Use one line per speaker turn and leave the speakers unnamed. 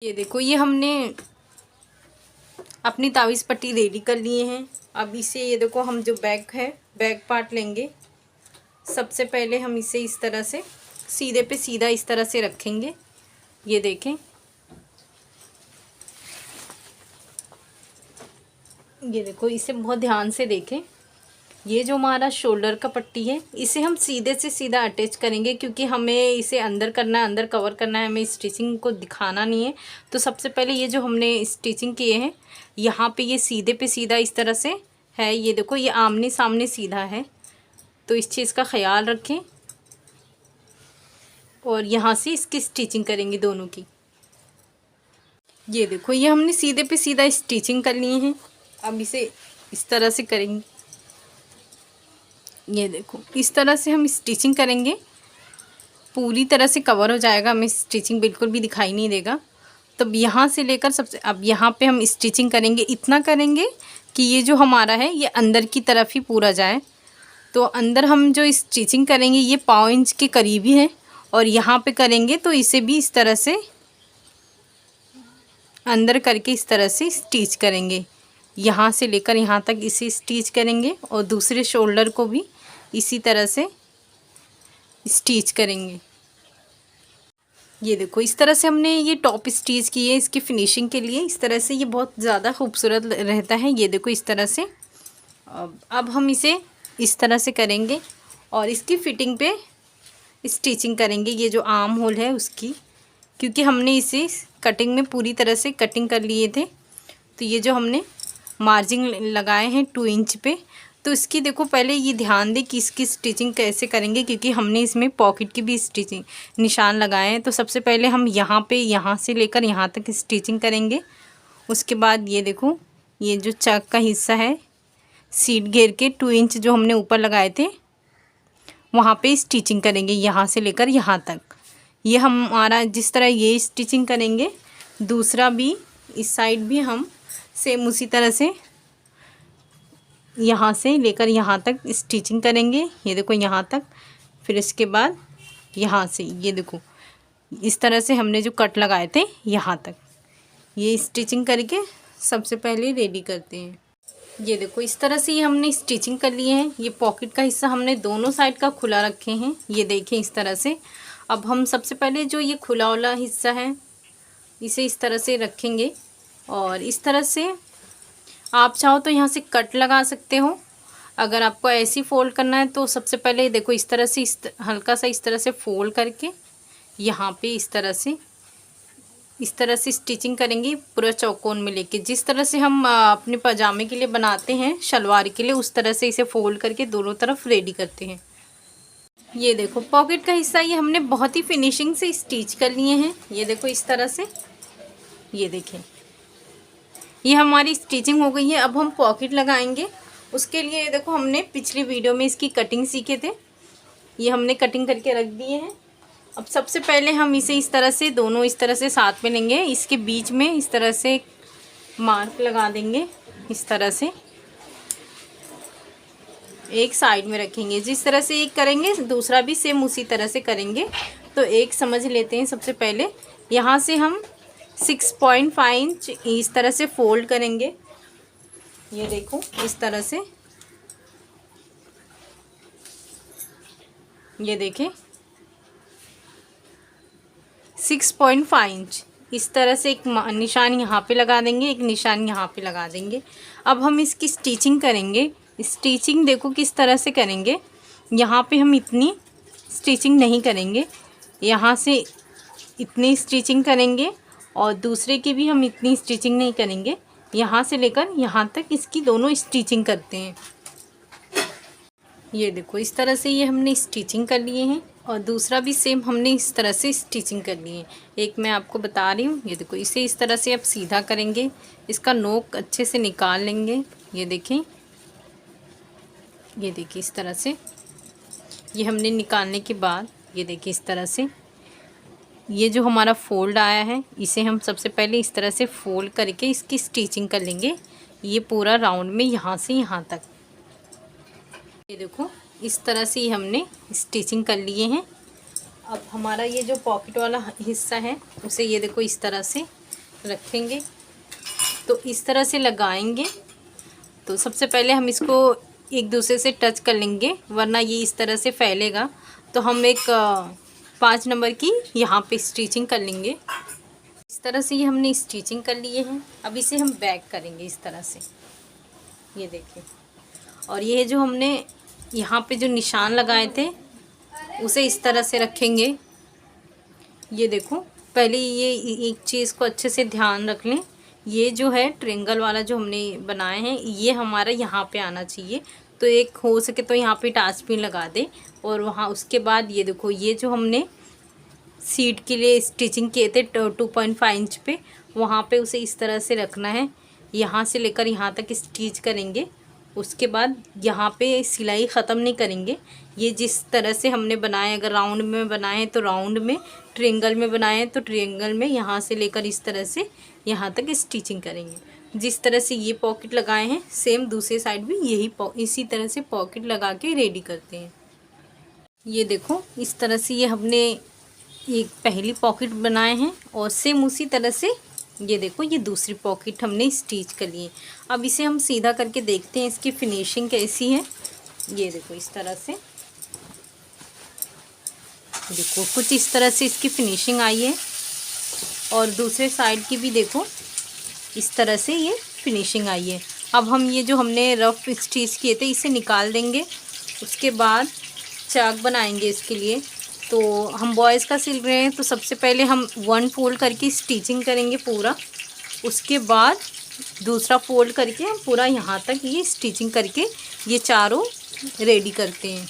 ये देखो, ये हमने अपनी तावीज़ पट्टी रेडी कर लिए हैं। अब इसे ये देखो, हम जो बैक है बैक पार्ट लेंगे। सबसे पहले हम इसे इस तरह से सीधे पे सीधा इस तरह से रखेंगे। ये देखें, ये देखो, इसे बहुत ध्यान से देखें। ये जो हमारा शोल्डर का पट्टी है, इसे हम सीधे से सीधा अटैच करेंगे, क्योंकि हमें इसे अंदर करना है, अंदर कवर करना है, हमें स्टिचिंग को दिखाना नहीं है। तो सबसे पहले ये जो हमने स्टिचिंग किए हैं, यहाँ पे ये सीधे पे सीधा इस तरह से है। ये देखो, ये आमने सामने सीधा है, तो इस चीज़ का ख्याल रखें। और यहाँ से इसकी स्टिचिंग करेंगे दोनों की। ये देखो, ये हमने सीधे पे सीधा स्टिचिंग कर लिए हैं। अब इसे इस तरह से करेंगे। ये देखो, इस तरह से हम स्टिचिंग करेंगे, पूरी तरह से कवर हो जाएगा, हमें स्टिचिंग बिल्कुल भी दिखाई नहीं देगा। तब यहाँ से लेकर सबसे अब यहाँ पे हम स्टिचिंग करेंगे। इतना करेंगे कि ये जो हमारा है ये अंदर की तरफ ही पूरा जाए। तो अंदर हम जो स्टिचिंग करेंगे ये 1.5 इंच के करीब ही है, और यहाँ पे करेंगे तो इसे भी इस तरह से अंदर करके इस तरह से स्टिच करेंगे। यहाँ से लेकर यहाँ तक इसे स्टिच करेंगे, और दूसरे शोल्डर को भी इसी तरह से स्टिच करेंगे। ये देखो, इस तरह से हमने ये टॉप स्टिच किए इसकी फिनिशिंग के लिए। इस तरह से ये बहुत ज़्यादा खूबसूरत रहता है। ये देखो, इस तरह से अब हम इसे इस तरह से करेंगे, और इसकी फिटिंग पे स्टिचिंग करेंगे। ये जो आर्म होल है उसकी, क्योंकि हमने इसे कटिंग में पूरी तरह से कटिंग कर लिए थे। तो ये जो हमने मार्जिन लगाए हैं 2 इंच पे, तो इसकी देखो पहले ये ध्यान दें कि इसकी स्टिचिंग कैसे करेंगे, क्योंकि हमने इसमें पॉकेट की भी स्टिचिंग निशान लगाए हैं। तो सबसे पहले हम यहाँ पे यहाँ से लेकर यहाँ तक स्टिचिंग करेंगे। उसके बाद ये देखो, ये जो चक का हिस्सा है सीट घेर के 2 इंच जो हमने ऊपर लगाए थे वहाँ पे स्टिचिंग करेंगे, यहाँ से लेकर यहाँ तक। ये हमारा जिस तरह ये स्टिचिंग करेंगे, दूसरा भी इस साइड भी हम सेम उसी तरह से यहाँ से लेकर यहाँ तक स्टिचिंग करेंगे। ये देखो, यहाँ तक। फिर इसके बाद यहाँ से ये देखो, इस तरह से हमने जो कट लगाए थे यहाँ तक ये स्टिचिंग करके सबसे पहले रेडी करते हैं। ये देखो, इस तरह से ये हमने स्टिचिंग कर लिए हैं। ये पॉकेट का हिस्सा हमने दोनों साइड का खुला रखे हैं। ये देखें, इस तरह से। अब हम सबसे पहले जो ये खुला वाला हिस्सा है इसे इस तरह से रखेंगे, और इस तरह से आप चाहो तो यहाँ से कट लगा सकते हो। अगर आपको ऐसे फोल्ड करना है तो सबसे पहले देखो, इस तरह से हल्का सा इस तरह से फोल्ड करके यहाँ पे इस तरह से स्टिचिंग करेंगे, पूरा चौकोन में लेके। जिस तरह से हम अपने पजामे के लिए बनाते हैं, शलवार के लिए, उस तरह से इसे फोल्ड करके दोनों तरफ रेडी करते हैं। ये देखो, पॉकेट का हिस्सा ये हमने बहुत ही फिनिशिंग से स्टिच कर लिए हैं। ये देखो, इस तरह से। ये देखें, ये हमारी स्टिचिंग हो गई है। अब हम पॉकेट लगाएंगे। उसके लिए ये देखो, हमने पिछली वीडियो में इसकी कटिंग सीखे थे, ये हमने कटिंग करके रख दिए हैं। अब सबसे पहले हम इसे इस तरह से दोनों इस तरह से साथ में लेंगे, इसके बीच में इस तरह से मार्क लगा देंगे। इस तरह से एक साइड में रखेंगे। जिस तरह से एक करेंगे दूसरा भी सेम उसी तरह से करेंगे। तो एक समझ लेते हैं। सबसे पहले यहाँ से हम 6.5 इंच इस तरह से फोल्ड करेंगे। ये देखो, इस तरह से। ये देखें, 6.5 इंच इस तरह से एक निशान यहाँ पे लगा देंगे, एक निशान यहाँ पे लगा देंगे। अब हम इसकी स्टिचिंग करेंगे। स्टिचिंग देखो किस तरह से करेंगे। यहाँ पे हम इतनी स्टिचिंग नहीं करेंगे, यहाँ से इतनी स्टिचिंग करेंगे, और दूसरे की भी हम इतनी स्टिचिंग नहीं करेंगे। यहाँ से लेकर यहाँ तक इसकी दोनों स्टिचिंग करते हैं। ये देखो, इस तरह से ये हमने स्टिचिंग कर लिए हैं, और दूसरा भी सेम हमने इस तरह से स्टिचिंग कर लिए हैं। एक मैं आपको बता रही हूँ। ये देखो, इसे इस तरह से अब सीधा करेंगे, इसका नोक अच्छे से निकाल लेंगे। ये देखें, ये देखिए, इस तरह से ये हमने निकालने के बाद ये देखिए, इस तरह से ये जो हमारा फोल्ड आया है इसे हम सबसे पहले इस तरह से फोल्ड करके इसकी स्टिचिंग कर लेंगे। ये पूरा राउंड में यहाँ से यहाँ तक। ये देखो, इस तरह से ही हमने स्टिचिंग कर लिए हैं। अब हमारा ये जो पॉकेट वाला हिस्सा है उसे ये देखो इस तरह से रखेंगे तो इस तरह से लगाएंगे। तो सबसे पहले हम इसको एक दूसरे से टच कर लेंगे, वरना ये इस तरह से फैलेगा। तो हम एक 5 नंबर की यहाँ पे स्टिचिंग कर लेंगे। इस तरह से ये हमने स्टिचिंग कर लिए हैं। अब इसे हम बैक करेंगे इस तरह से, ये देखिए। और ये जो हमने यहाँ पे जो निशान लगाए थे उसे इस तरह से रखेंगे। ये देखो, पहले ये एक चीज़ को अच्छे से ध्यान रख लें, ये जो है ट्रायंगल वाला जो हमने बनाए हैं ये हमारा यहाँ पे आना चाहिए। तो एक हो सके तो यहाँ पे टाच पिन लगा दे। और वहाँ उसके बाद ये देखो, ये जो हमने सीट के लिए स्टिचिंग किए थे 2.5 इंच पे, वहाँ पे उसे इस तरह से रखना है। यहाँ से लेकर यहाँ तक स्टिच करेंगे। उसके बाद यहाँ पे सिलाई ख़त्म नहीं करेंगे। ये जिस तरह से हमने बनाए, अगर राउंड में बनाए तो राउंड में, ट्रायंगल में बनाए तो ट्रायंगल में, यहाँ से लेकर इस तरह से यहाँ तक स्टिचिंग करेंगे। जिस तरह से ये पॉकेट लगाए हैं सेम दूसरे साइड भी यही इसी तरह से पॉकेट लगा के रेडी करते हैं। ये देखो, इस तरह से ये हमने एक पहली पॉकेट बनाए हैं और सेम उसी तरह से ये देखो ये दूसरी पॉकेट हमने स्टिच कर ली है। अब इसे हम सीधा करके देखते हैं इसकी फिनिशिंग कैसी है। ये देखो, इस तरह से देखो कुछ इस तरह से इसकी फिनिशिंग आई है। और दूसरे साइड की भी देखो इस तरह से ये फिनिशिंग आई है। अब हम ये जो हमने रफ स्टिच किए थे इसे निकाल देंगे। उसके बाद चाक बनाएंगे इसके लिए। तो हम बॉयज़ का सिल रहे हैं तो सबसे पहले हम 1 फोल्ड करके स्टिचिंग करेंगे पूरा। उसके बाद दूसरा फोल्ड करके हम पूरा यहाँ तक ये स्टिचिंग करके ये चारों रेडी करते हैं।